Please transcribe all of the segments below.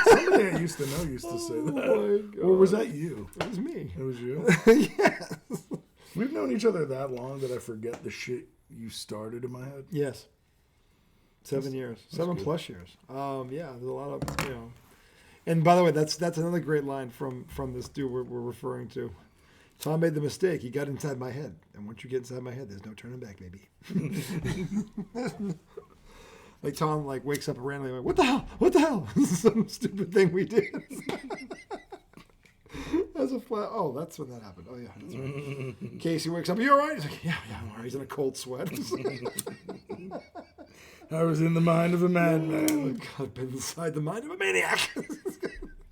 Somebody I used to know used to say that. Or was that you? It was me. It was you? Yes. We've known each other that long that I forget the shit you started in my head. Yes. 7 years. 7+ good. years. Yeah, there's a lot of, And by the way, that's another great line from this dude we're referring to. Tom made the mistake. He got inside my head. And once you get inside my head, there's no turning back, baby. Like Tom wakes up randomly and what the hell? What the hell? This is some stupid thing we did. As a flat. Oh, that's when that happened. Oh, yeah, that's right. Casey wakes up. You all right? He's like, yeah, I'm all right. He's in a cold sweat. I was in the mind of a madman. Oh, God, I've been inside the mind of a maniac.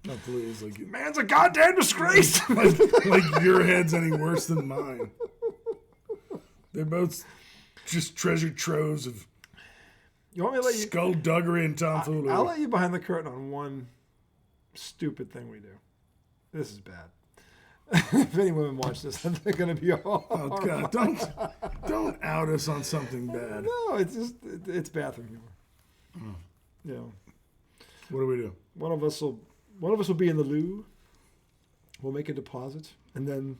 Oh, please. Man's a goddamn disgrace. like your head's any worse than mine. They're both just treasure troves of You want me to let you skullduggery and tomfoolery. I'll let you behind the curtain on one stupid thing we do. This is bad. If any women watch this, then they're going to be all. Oh God! Don't out us on something bad. No, it's bathroom humor. What do we do? One of us will be in the loo. We'll make a deposit, and then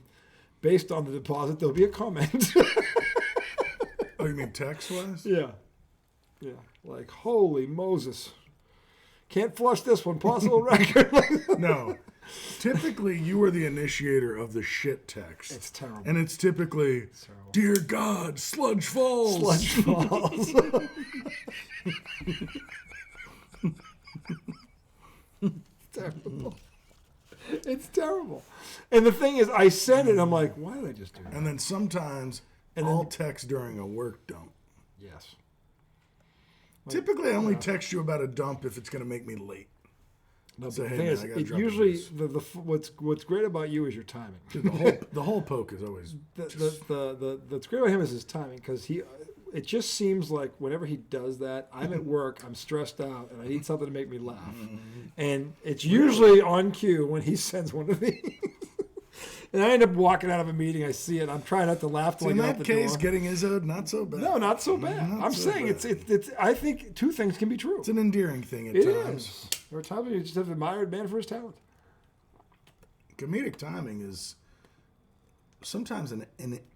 based on the deposit, there'll be a comment. Oh, you mean text-wise? Yeah. Like, holy Moses. Can't flush this one. Possible record. No. Typically, you are the initiator of the shit text. It's terrible. And it's typically, dear God, sludge falls. Sludge falls. Terrible. It's terrible. And the thing is, I send it, and I'm like, why did I just do that? And then sometimes, I'll text during a work dump. Yes. Typically, I only text you about a dump if it's going to make me late. No, So, the hey, thing man, is, I gotta it drop usually this. what's great about you is your timing. Dude, the whole poke is always. What's great about him is his timing because it just seems like whenever he does that, I'm at work, I'm stressed out, and I need something to make me laugh, and it's usually on cue when he sends one of these. And I end up walking out of a meeting. I see it. I'm trying not to laugh. So in that case, getting Izzo'd, not so bad. No, not so bad. Not I'm so saying bad. it's. I think two things can be true. It's an endearing thing at It times. is. There are times when you just have admired man for his talent. Comedic timing is sometimes an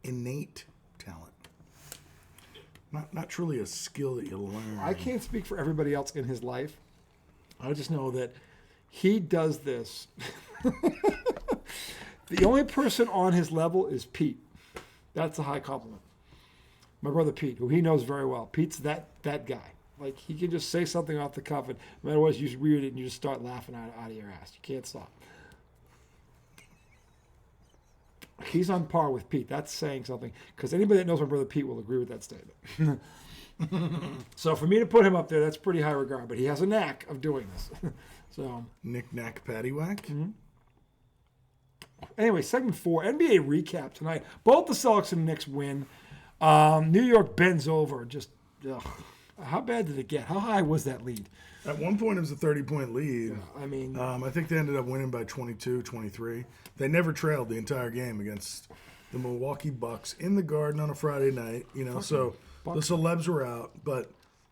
innate talent. Not truly a skill that you learn. I can't speak for everybody else in his life. I just know that he does this. The only person on his level is Pete. That's a high compliment. My brother Pete, who he knows very well. Pete's that guy. Like, he can just say something off the cuff, and no matter what, you just read it and you just start laughing out of your ass. You can't stop. He's on par with Pete. That's saying something, because anybody that knows my brother Pete will agree with that statement. So for me to put him up there, that's pretty high regard, but he has a knack of doing this. So Knick-knack, paddywhack. Mm-hmm. Anyway, segment 4, NBA recap tonight. Both the Celtics and Knicks win. New York bends over. Just, ugh. How bad did it get? How high was that lead? At one point, it was a 30-point lead. Yeah, I mean... I think they ended up winning by 22, 23. They never trailed the entire game against the Milwaukee Bucks in the Garden on a Friday night. So the celebs were out. But,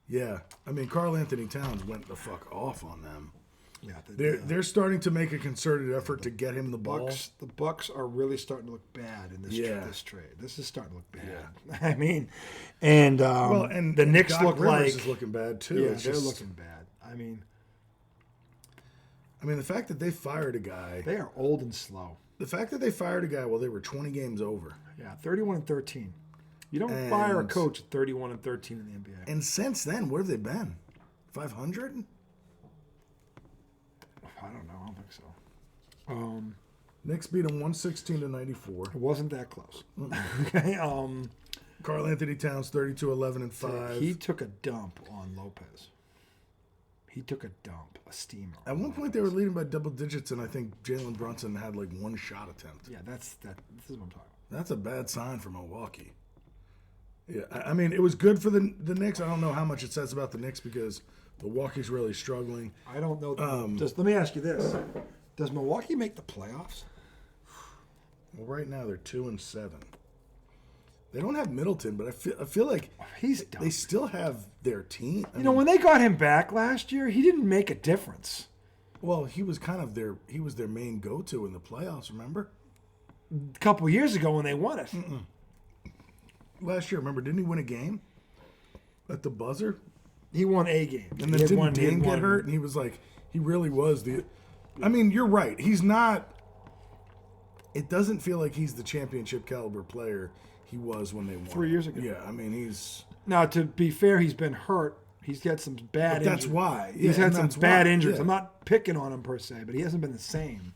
yeah, I mean, Karl Anthony Towns went the fuck off on them. Yeah, they're starting to make a concerted effort to get him the ball. The Bucks are really starting to look bad in this trade. This is starting to look bad. Yeah. I mean, and the Knicks Doc look Rivers like is looking bad too. Yeah, they're looking bad. I mean, the fact that they fired a guy. They are old and slow. The fact that they fired a guy while they were 20 games over. Yeah, 31-13. You don't fire a coach at 31-13 in the NBA. And since then, where have they been? 500? I don't know. I don't think so. Knicks beat them 116-94. It wasn't that close. Okay. Karl Anthony Towns 32-11-5. He took a dump on Lopez. He took a dump, a steamer. At one point, they were leading by double digits, and I think Jalen Brunson had like one shot attempt. Yeah, This is what I'm talking about. That's a bad sign for Milwaukee. Yeah, I mean, it was good for the Knicks. I don't know how much it says about the Knicks because Milwaukee's really struggling. I don't know. Let me ask you this: does Milwaukee make the playoffs? Well, right now they're 2-7. They don't have Middleton, but I feel like he's done. They still have their team. When they got him back last year, he didn't make a difference. Well, he was their main go-to in the playoffs, remember? A couple years ago when they won it. Last year, remember, didn't he win a game at the buzzer? He won a game. And then didn't Dame get hurt? And he was like, he really was the... I mean, you're right. He's not... It doesn't feel like he's the championship caliber player he was when they won. 3 years ago. Yeah, I mean, he's... Now, to be fair, he's been hurt. He's got some bad injuries. That's why. Yeah, He's had some bad injuries. Yeah. I'm not picking on him per se, but he hasn't been the same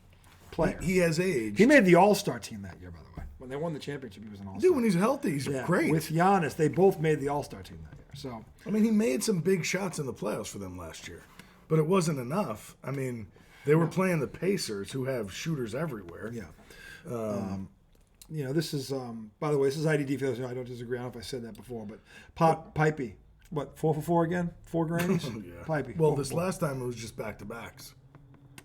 player. He has aged. He made the All-Star team that year, by the way. When they won the championship, he was an All-Star. Dude, when he's healthy, he's great. With Giannis, they both made the All-Star team that year. So I mean, he made some big shots in the playoffs for them last year, but it wasn't enough. I mean, they were playing the Pacers, who have shooters everywhere. Yeah. This is, by the way, this is IDD for those who I don't disagree. I don't know if I said that before, but Pipey. What, 4 for 4 again? 4 grannies? Yeah. Pipey. Well, this last time it was just back-to-backs,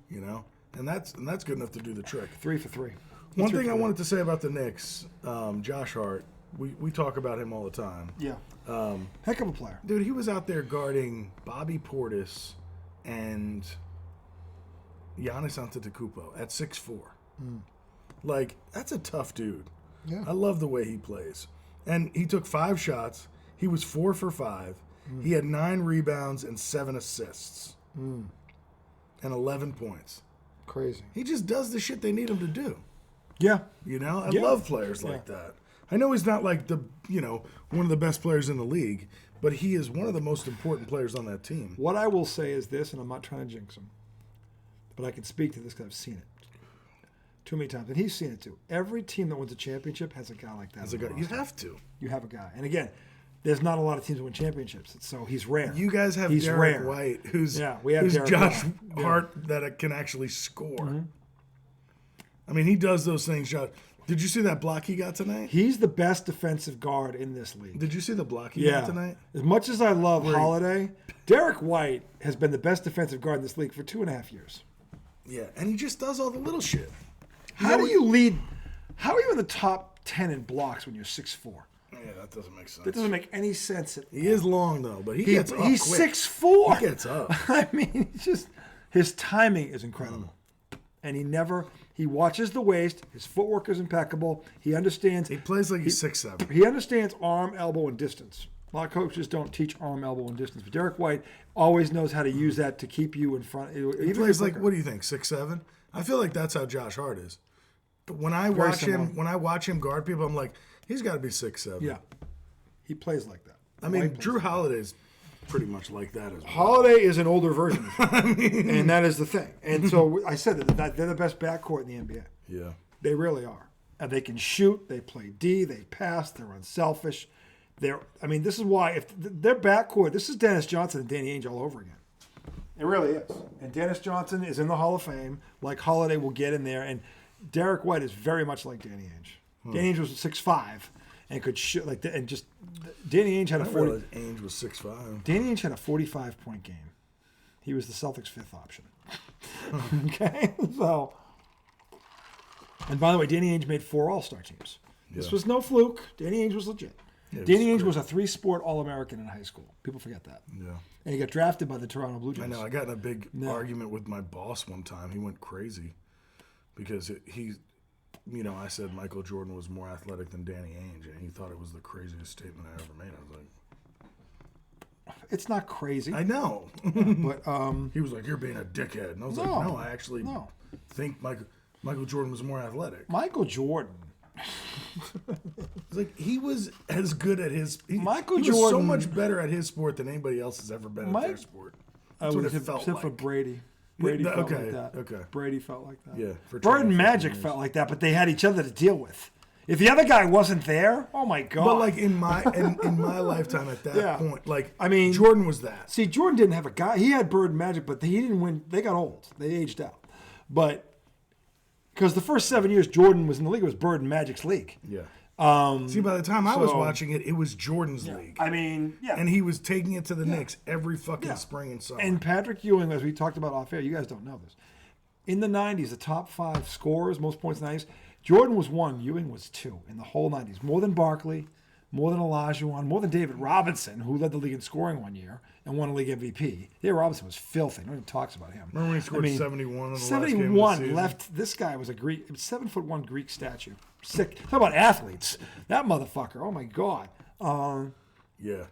and that's good enough to do the trick. 3 for 3. One thing I wanted to say about the Knicks, Josh Hart, we talk about him all the time. Yeah. Heck of a player. Dude, he was out there guarding Bobby Portis and Giannis Antetokounmpo at 6'4". Like, that's a tough dude. Yeah. I love the way he plays. And he took 5 shots. He was 4 for 5. He had 9 rebounds and 7 assists. And 11 points. Crazy. He just does the shit they need him to do. Yeah. I love players like that. I know he's not like one of the best players in the league, but he is one of the most important players on that team. What I will say is this, and I'm not trying to jinx him, but I can speak to this because I've seen it too many times, and he's seen it too. Every team that wins a championship has a guy like that. You have to. You have a guy, and again, there's not a lot of teams that win championships, so he's rare. You guys have Derek White, who's Josh Hart that can actually score. I mean, he does those things. Did you see that block he got tonight? He's the best defensive guard in this league. Did you see the block he got tonight? As much as I love Holiday, Derek White has been the best defensive guard in this league for 2.5 years. Yeah, and he just does all the little shit. How are you in the top 10 in blocks when you're 6'4"? Yeah, that doesn't make sense. That doesn't make any sense. He is long, though, but he gets up He's quick. 6'4". He gets up. I mean, his timing is incredible. And he watches the waist. His footwork is impeccable. He understands. He plays like he's 6'7". He understands arm, elbow, and distance. A lot of coaches don't teach arm, elbow, and distance. But Derek White always knows how to use that to keep you in front. He plays like, what do you think, 6'7"? I feel like that's how Josh Hart is. But when I watch him guard people, I'm like, he's got to be 6'7". Yeah, he plays like that. I mean, Drew Holiday's pretty much like that as well. Holiday is an older version of him, and that is the thing. And so I said that they're the best backcourt in the NBA. Yeah. They really are. And they can shoot, they play D, they pass, they're unselfish. This is why, if their backcourt, this is Dennis Johnson and Danny Ainge all over again. It really is. And Dennis Johnson is in the Hall of Fame, like Holiday will get in there, and Derek White is very much like Danny Ainge. Danny Ainge was 6'5", and could shoot like that, and just Danny Ainge had Ainge was 6'5". Danny Ainge had a 45-point game. He was the Celtics' 5th option. Okay, so, and by the way, Danny Ainge made 4 All-Star teams. This was no fluke. Danny Ainge was legit. Yeah, Danny Ainge was a 3-sport All-American in high school. People forget that. Yeah. And he got drafted by the Toronto Blue Jays. I know. I got in a big argument with my boss one time. He went crazy because I said Michael Jordan was more athletic than Danny Ainge, and he thought it was the craziest statement I ever made. I was like, it's not crazy. I know. But he was like, you're being a dickhead. And I was like, no, I actually think Michael Jordan was more athletic. Michael Jordan. Like, he was as good at his... He Jordan was so much better at his sport than anybody else has ever been at their sport. That's what it felt except like. for Brady. Brady felt like that. Okay. Brady felt like that. Yeah. Bird and Magic felt like that, but they had each other to deal with. If the other guy wasn't there, oh my God. But like in my lifetime at that point, like, I mean, Jordan was that. See, Jordan didn't have a guy. He had Bird and Magic, but he didn't win. They got old. They aged out. But because the first 7 years Jordan was in the league, it was Bird and Magic's league. Yeah. See, by the time I was watching it, it was Jordan's league. I mean, yeah. And he was taking it to the Knicks every fucking spring and summer. And Patrick Ewing, as we talked about off air, you guys don't know this. In the 90s, the top 5 scorers, most points in the 90s, Jordan was 1, Ewing was 2 in the whole 90s. More than Barkley, more than Olajuwon, more than David Robinson, who led the league in scoring one year and won a league MVP. David Robinson was filthy. No one even talks about him. Remember when he scored 71 in the 71 last game of the left. This guy was a 7'1" Greek statue. Sick. Talk about athletes. That motherfucker. Oh my God. Yeah.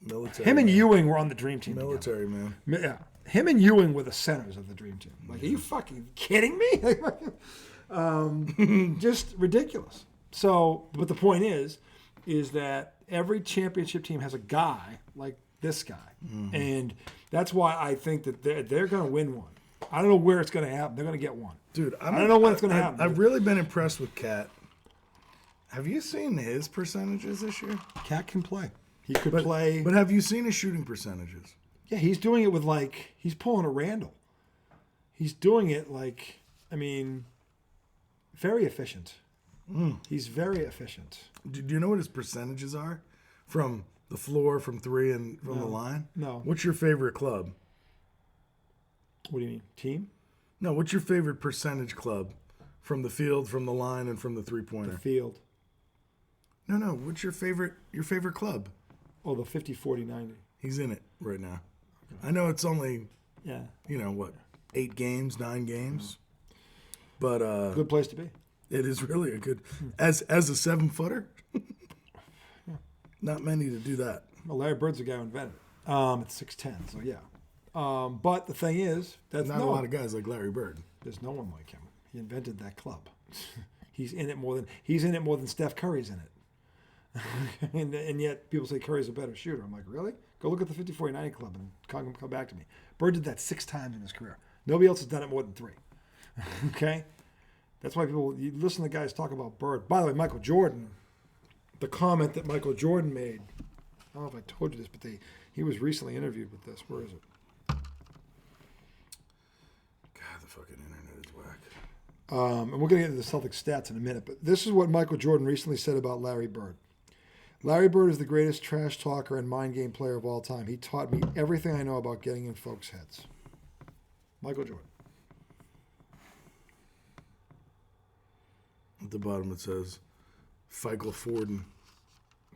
Military. Him and Ewing were on the dream team. Military, together. man. Yeah. Him and Ewing were the centers of the dream team. Like, are you fucking kidding me? Just ridiculous. So, but the point is that every championship team has a guy like this guy. Mm-hmm. And that's why I think that they're going to win one. I don't know where it's going to happen. They're going to get one. Dude, I don't know when it's going to happen. I've really been impressed with Cat. Have you seen his percentages this year? Cat can play. He could play. But have you seen his shooting percentages? Yeah, he's doing it with he's pulling a Randall. He's doing it very efficient. He's very efficient. Do you know what his percentages are? From the floor, from three, and from the line? No. What's your favorite club? What do you mean? Team? No, what's your favorite percentage club? From the field, from the line, and from the three-pointer? The field. No. What's your favorite club? Oh, the 50-40-90. He's in it right now. Okay. I know it's only, 8 games, 9 games. But good place to be. It is really a good as a 7-footer. Not many to do that. Well, Larry Bird's the guy who invented it. It's 6'10", so yeah. But the thing is, that's not a lot of guys like Larry Bird. There's no one like him. He invented that club. He's in it more than Steph Curry's in it. and yet people say Curry's a better shooter. I'm like, really? Go look at the 50-40-90 club and come back to me. Bird did that 6 times in his career. Nobody else has done it more than 3. Okay? That's why you listen to guys talk about Bird. By the way, Michael Jordan, the comment that Michael Jordan made, I don't know if I told you this, but he was recently interviewed with this. Where is it? God, the fucking internet is whack. And we're going to get into the Celtics stats in a minute, but this is what Michael Jordan recently said about Larry Bird. Larry Bird is the greatest trash talker and mind game player of all time. He taught me everything I know about getting in folks' heads. Michael Jordan. At the bottom it says, Michael Forden.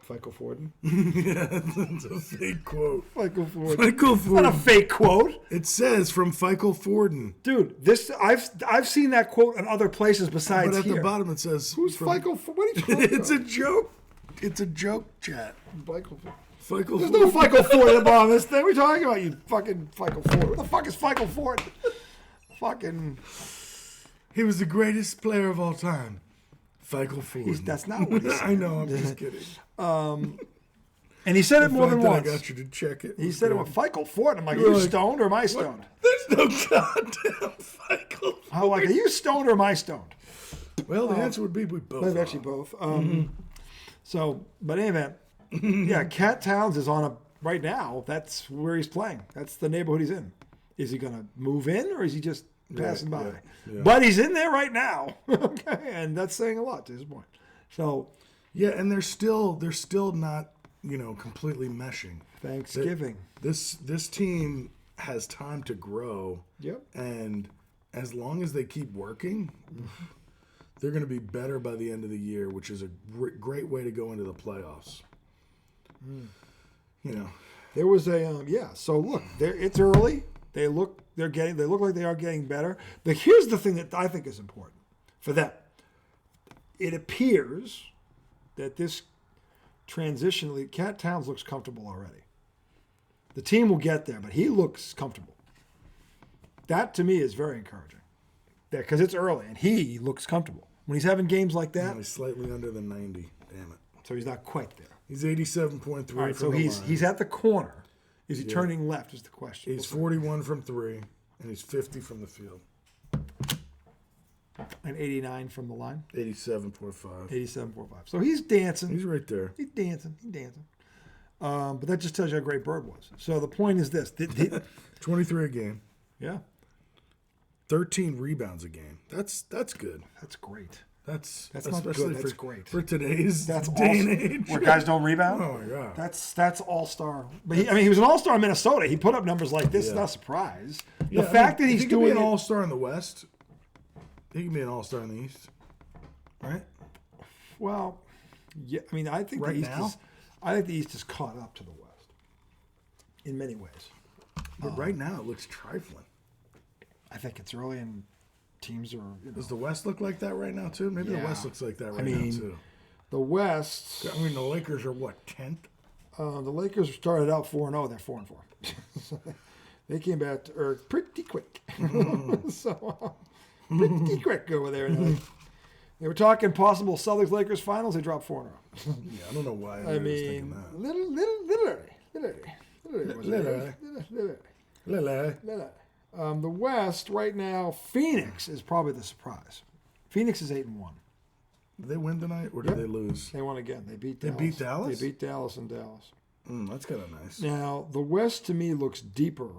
Michael Forden? Yeah, that's a fake quote. Michael Forden. Michael It's not a Forden. fake quote. It says from Michael Forden. Dude, I've seen that quote in other places besides But at here. the bottom it says... Who's Michael Forden? What are you talking It's about? a joke. It's a joke, chat. Michael Forden. Michael There's Forden. no Michael Ford at the bottom of this thing. What are you talking about, you fucking Michael Ford? What the fuck is Michael Ford? Fucking... He was the greatest player of all time. Michael Forden. That's not what he said. I know, I'm just kidding. And he said it more than I once. got you to check it. He said it with Michael Ford. I'm like, are you Like, stoned or am I stoned? There's no goddamn Michael Forden. I'm like, are you stoned or am I stoned? Well, the answer would be we both Maybe are. actually both. So, but anyway, yeah, Cat Towns is on right now. That's where he's playing. That's the neighborhood he's in. Is he going to move in or is he just passing by? Yeah. But he's in there right now. Okay, and that's saying a lot to his point. So, yeah, and they're still not, completely meshing. Thanksgiving. This team has time to grow. Yep. And as long as they keep working, they're going to be better by the end of the year, which is a great way to go into the playoffs. There was a So look, it's early. They look like they are getting better. But here's the thing that I think is important for them. It appears that this transition, Cat Towns looks comfortable already. The team will get there, but he looks comfortable. That to me is very encouraging. Because it's early and he looks comfortable. When he's having games like that, He's slightly under the 90. Damn it. so he's not quite there. He's 87.3 All right, from so the he's line. he's at the corner. Is he turning left is the question. He's 41 from 3, and he's 50 from the field. And 89 from the line. 87.5. 87.45. So he's dancing. He's right there. He's dancing. But that just tells you how great Bird was. So the point is this. 23 a game. Yeah. 13 rebounds a game. That's good. That's great. That's not especially good. That's great. For today's That's day and awesome. age. Where guys don't rebound? Oh, my God. That's all-star. But he was an all-star in Minnesota. He put up numbers like this. It's not a surprise. The fact that he's he doing can be an it, all-star in the West. He can be an all-star in the East. Right? well, Yeah, I mean, I think Right the East now? is caught up to the West in many ways. But right now, it looks trifling. I think it's early and teams are. Does the West look like that right now, too? Maybe the Yeah. West looks like that right mean, now, too. The West. I mean, the Lakers are, what, 10th? The Lakers started out 4-0. They're 4-4. So they came back to earth pretty quick. So pretty quick over there. They were talking possible Celtics-Lakers finals. They dropped 4-0. Yeah, I don't know why I was thinking mean, that. Literally. The West right now, Phoenix is probably the surprise. Phoenix is 8-1. Did they win tonight, or did they lose? They won again. They beat They Dallas. beat Dallas? They beat Dallas in Dallas. That's kind of nice. Now, the West to me looks deeper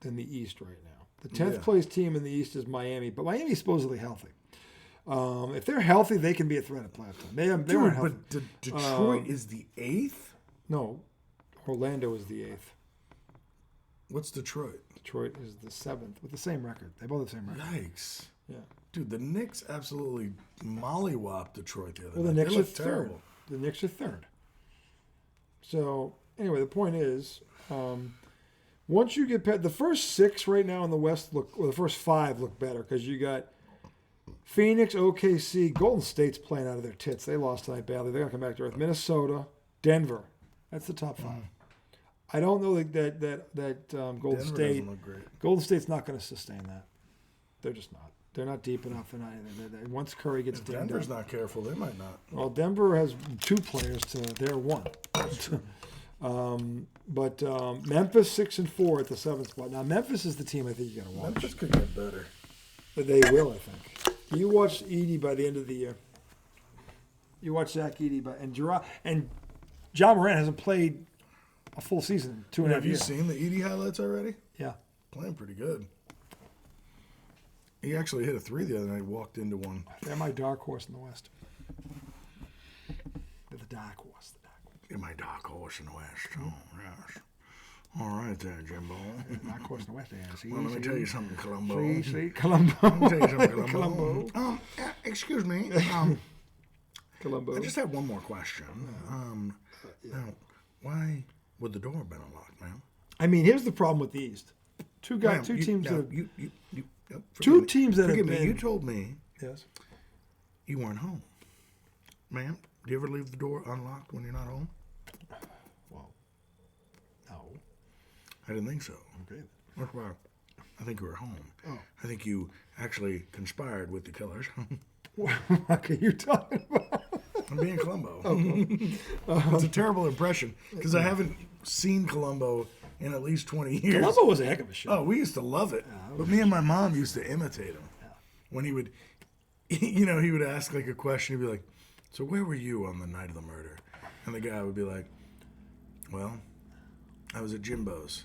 than the East right now. The 10th Yeah. place team in the East is Miami, but Miami's supposedly healthy. If they're healthy, they can be a threat at playoff time. They weren't Dude, healthy. but Detroit is the 8th? No, Orlando is the 8th. What's Detroit? Detroit is the 7th with the same record. They both have the same record. Yikes. Yeah. Dude, the Knicks absolutely mollywopped Detroit the other Well, the night. Knicks They are looked third. terrible. The Knicks are third. So anyway, the point is, once you get past the first 6 right now in the West the first 5 look better because you got Phoenix, OKC, Golden State's playing out of their tits. They lost tonight badly. They're gonna come back to earth. Minnesota, Denver. That's the top 5. I don't know that Golden Denver State. doesn't look great. Golden State's not going to sustain that. They're just not. They're not deep enough. Once Curry gets If dinged Denver's up. not careful, they might not. Well, Denver has 2 players to their 1. But Memphis 6-4 at the 7th spot. Now Memphis is the team I think you got to watch. Memphis could get better. But they will, I think. You watch Edey by the end of the year. You watch Zach Edey and John Morant hasn't played a full season, 2.5 Have you years. seen the Edey highlights already? Yeah. Playing pretty good. He actually hit a 3 the other night. Walked into one. They're my dark horse in the West. They're the dark horse. You're my dark horse in the West. Oh, yes. All right there, Jimbo. Dark horse in the West. Yeah, see, Well, let me tell you something, Columbo. See, Columbo. Let me tell you something, Columbo. Columbo. Excuse me. Columbo. I just have one more question. Now, why would the door have been unlocked, man? I mean, here's the problem with the East. Two Ma'am, teams that have, forgive teams that have forgive me, been. you told me Yes. you weren't home. Ma'am, do you ever leave the door unlocked when you're not home? Well, no. I didn't think so. Okay. That's why I think you were home. Oh. I think you actually conspired with the killers. What are you talking about? I'm being Columbo. It's a terrible impression because I haven't seen Columbo in at least 20 years. Columbo was a heck of a show. Oh, we used to love it. But me and my mom used to imitate him. When he would, he would ask like a question. He'd be like, so where were you on the night of the murder? And the guy would be like, well, I was at Jimbo's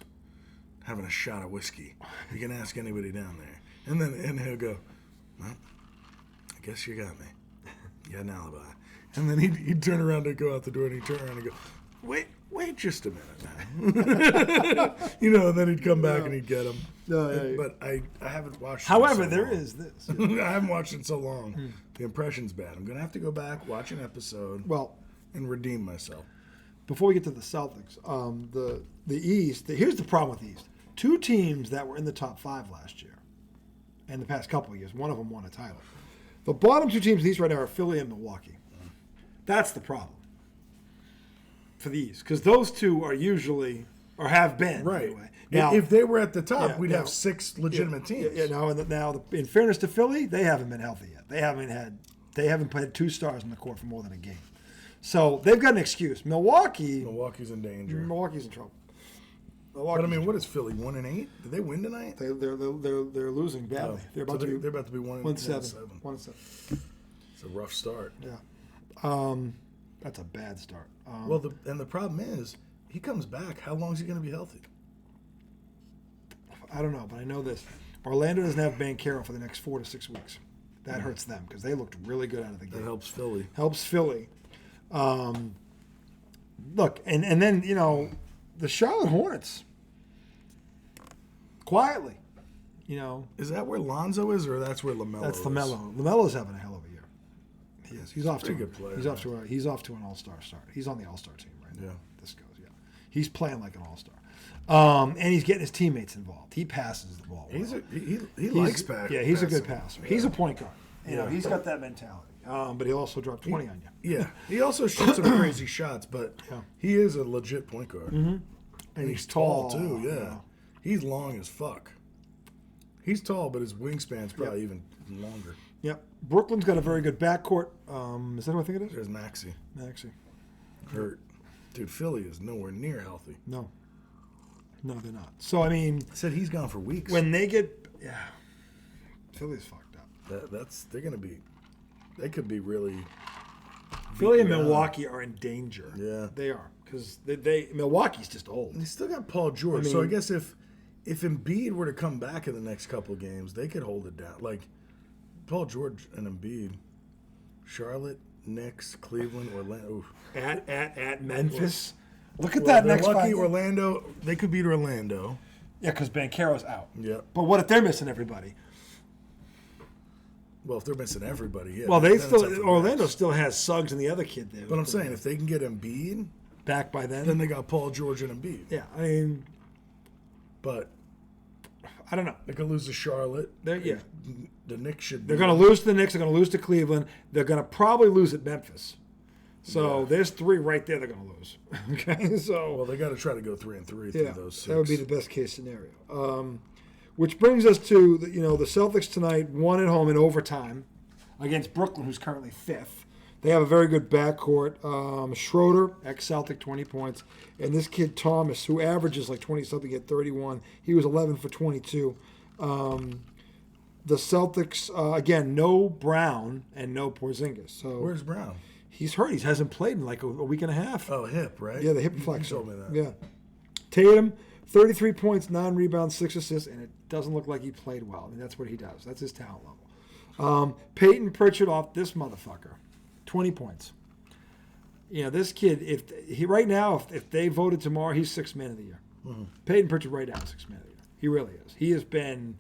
having a shot of whiskey. You can ask anybody down there. And he'll go, well, I guess you got me. You got an alibi. And then he'd turn around and go out the door and he'd turn around and go, wait just a minute now. And then he'd come back and he'd get him. But I haven't watched it However, in so there long. is this. I haven't watched it so long. The impression's bad. I'm going to have to go back, watch an episode, Well, and redeem myself. before we get to the Celtics, the East, here's the problem with the East. 2 teams that were in the top 5 last year and the past couple of years, one of them won a title. The bottom 2 teams in the East right now are Philly and Milwaukee. That's the problem for the East because those 2 are usually, or have been, Right. anyway. Now, If they were at the top, Yeah, we'd now- have 6 legitimate teams. In fairness to Philly, they haven't been healthy yet. They haven't played 2 stars in the court for more than a game. So they've got an excuse. Milwaukee's Milwaukee's in danger. in trouble. But I mean, what is Philly? 1-8? Did they win tonight? They're losing badly. They're about to be they're about to be 1-7. 1-7. It's a rough start. Yeah. That's a bad start. Well, the problem is he comes back. How long is he going to be healthy? I don't know, but I know this. Orlando doesn't have Banchero for the next 4 to 6 weeks. That hurts them because they looked really good out of the That game. helps Philly. Helps Philly. Look, and then, the Charlotte Hornets. Quietly, Is that where Lonzo is, or that's where LaMelo That's is? LaMelo. LaMelo's having a hell of a year. He is. He's off to Pretty good player. He's off to an all-star start. He's on the all-star team right now. Yeah. This goes. Yeah. He's playing like an all-star. And he's getting his teammates involved. He passes the ball. He He's- likes back. Yeah, he's a good passing. passer. He's a point guard. You know, Yeah. he's got that mentality. But he'll also drop 20 on you. Yeah, he also shoots some crazy shots, but Yeah. he is a legit point guard. Mm-hmm. And he's tall too. Yeah. He's long as fuck. He's tall, but his wingspan's probably even longer. Yep. Brooklyn's got a very good backcourt. Is that what I think it is? There's Maxey. Maxey. Hurt. Dude, Philly is nowhere near healthy. No. No, they're not. So, I mean, I said he's gone for weeks. when they get, Philly's fucked up. They're gonna be. They could be really. Philly and beaten down. Milwaukee are in danger. Yeah. They are. Because Milwaukee's just old. And they still got Paul George. So I guess if Embiid were to come back in the next couple of games, they could hold it down. Like Paul George and Embiid, Charlotte, Knicks, Cleveland, Orlando. At Memphis. Look at that next lucky fight. Orlando. They could beat Orlando. Yeah, because Banchero's out. Yep. But what if they're missing everybody? Well, if they're missing everybody, yeah. Well, then it's up for Orlando grabs. still has Suggs and the other kid there. But I'm saying if they can get Embiid, back by then they got Paul George and Embiid. yeah, I mean, But I don't know. they could lose to Charlotte. Yeah. The Knicks should. They're going to lose to the Knicks. They're going to lose to Cleveland. They're going to probably lose at Memphis. So there's three right there they're going to lose. Okay, so Well, they got to try to go 3-3 through those 6. that would be the best case scenario. Which brings us to the Celtics tonight won at home in overtime against Brooklyn, who's currently 5th. They have a very good backcourt. Schroeder, ex-Celtic, 20 points. And this kid, Thomas, who averages like 20-something at 31. He was 11 for 22. The Celtics, again, no Brown and no Porzingis. So Where's Brown? he's hurt. He hasn't played in like a week and a half. Oh, hip, right? Yeah, the hip flexor. told me that. Yeah. Tatum, 33 points, 9 rebounds, 6 assists, and it doesn't look like he played well. I mean, that's what he does. That's his talent level. Peyton Pritchard off this motherfucker, 20 points. You know, this kid, if they voted tomorrow, he's 6th man of the year. Mm-hmm. Peyton Pritchard right now, 6th man of the year. He really is. He has been,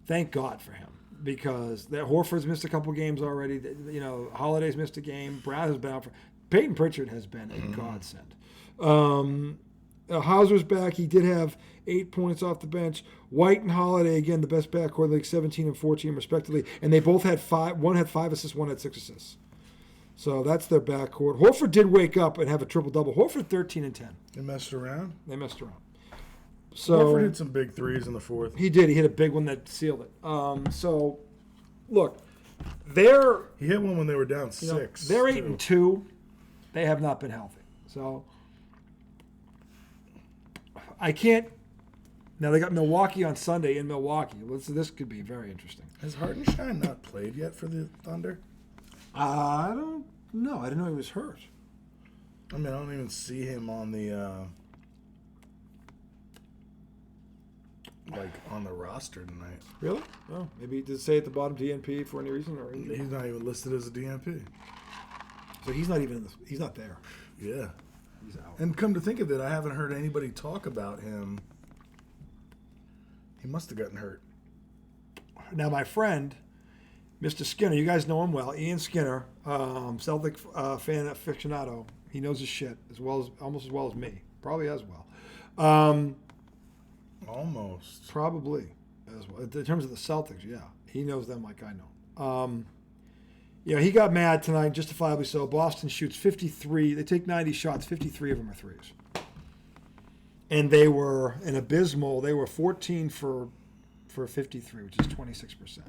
thank God for him, because that Horford's missed a couple games already. You know, Holiday's missed a game. Brown has been out for. Peyton Pritchard has been a godsend. Hauser's back. He did have 8 points off the bench. White and Holiday, again, the best backcourt in the league, 17 and 14 respectively. And they both had 5. One had 5 assists, one had 6 assists. So that's their backcourt. Horford did wake up and have a triple-double. Horford 13 and 10. They messed around. They messed around. So Horford hit some big threes in the 4th. he did. He hit a big one that sealed it. So, look, they're He hit one when they were down you know, 6. they're 8 too. and 2. They have not been healthy. So I can't. Now they got Milwaukee on Sunday in Milwaukee. This could be very interesting. Has Hartenstein not played yet for the Thunder? I don't know. I didn't know he was hurt. I mean, I don't even see him on the on the roster tonight. Really? Oh, maybe he did say at the bottom DNP for any reason, or He's not even listed as a DNP. so he's not even in this. He's not there. Yeah. He's out. And come to think of it, I haven't heard anybody talk about him. He must have gotten hurt. Now, my friend, Mr. Skinner, you guys know him well. Ian Skinner, Celtic fan aficionado. He knows his shit almost as well as me. Probably as well. Almost. Probably as well. In terms of the Celtics, yeah. He knows them like I know. He got mad tonight, justifiably so. Boston shoots 53. They take 90 shots. 53 of them are threes. And they were an abysmal. They were 14 for 53, which is 26%.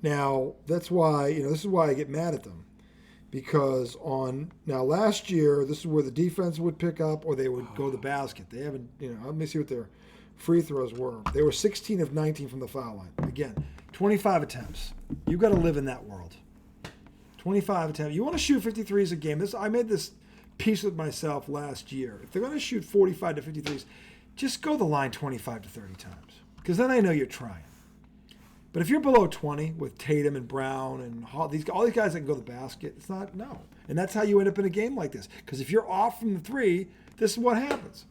Now, that's why, this is why I get mad at them. Because last year, this is where the defense would pick up or they would go to the basket. They haven't, let me see what their free throws were. They were 16 of 19 from the foul line. Again, 25 attempts. You've got to live in that world. 25 attempts. You want to shoot 53s a game. I made this peace with myself last year. If they're going to shoot 45 to 53s, just go the line 25 to 30 times. Because then I know you're trying. But if you're below 20 with Tatum and Brown and all these guys that can go to the basket, it's not, no. And that's how you end up in a game like this. Because if you're off from the three, this is what happens.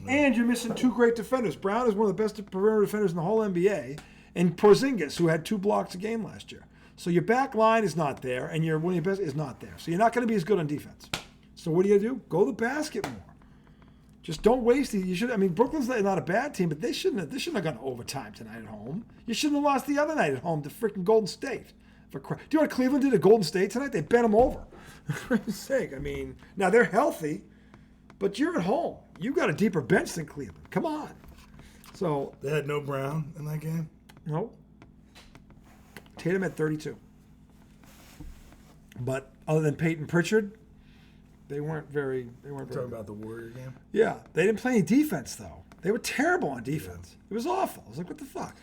And you're missing 2 great defenders. Brown is one of the best perimeter defenders in the whole NBA. And Porzingis, who had 2 blocks a game last year. So your back line is not there, and your one of your best is not there. So you're not going to be as good on defense. So what do? Go to the basket more. Just don't waste it. You should. I mean, Brooklyn's not a bad team, but they shouldn't have gone to overtime tonight at home. You shouldn't have lost the other night at home to freaking Golden State. Do you know what Cleveland did to Golden State tonight? They bent them over. For Christ's sake. I mean, now they're healthy, but you're at home. You got a deeper bench than Cleveland. Come on. So they had no Brown in that game. Nope. Tatum had 32. But other than Payton-Pritchard, they weren't very. Talking about the Warrior game. Yeah, they didn't play any defense though. They were terrible on defense. Yeah. It was awful. I was like, what the fuck?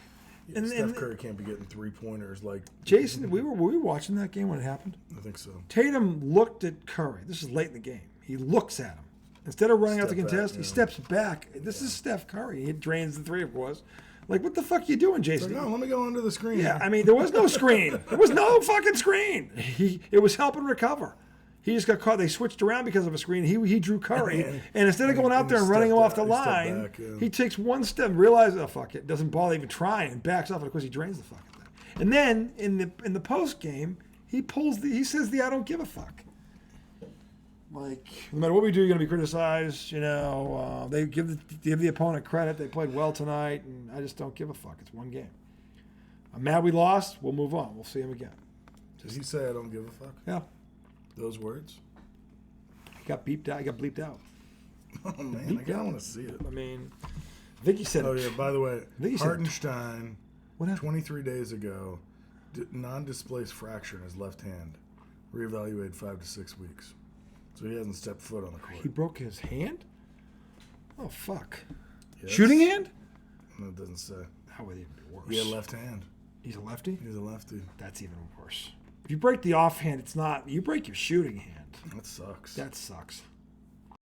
Yeah, Steph Curry can't be getting 3-pointers like Jason. Were we watching that game when it happened? I think so. Tatum looked at Curry. This is late in the game. He looks at him instead of running out to contest. He steps back. This is Steph Curry. He drains the three, of course. Like, what the fuck are you doing, Jason? Like, no, let me go under the screen. Yeah, I mean, there was no screen. There was no fucking screen. It was helping recover. He just got caught. They switched around because of a screen. He drew Curry, and instead of going out there and running him off the line, back, he takes one step, realizes, oh fuck it, doesn't bother even trying, and backs off, and of course he drains the fucking thing. And then in the post game, he says the I don't give a fuck. Like, no matter what we do, you're going to be criticized. You know, they give the opponent credit. They played well tonight, and I just don't give a fuck. It's one game. I'm mad we lost. We'll move on. We'll see him again. Does he say I don't give a fuck? Yeah. Those words? He got beeped out. He got bleeped out. Oh, man. I kind of want to see it. I mean, I think he said... Oh, yeah. By the way, Hartenstein, 23 days ago, non-displaced fracture in his left hand. Reevaluated 5 to 6 weeks. So he hasn't stepped foot on the court. He broke his hand? Oh, fuck. Yes. Shooting hand? No, it doesn't say. How would it even be worse? He had left hand. He's a lefty? He's a lefty. That's even worse. If you break the offhand, it's not... You break your shooting hand. That sucks. That sucks.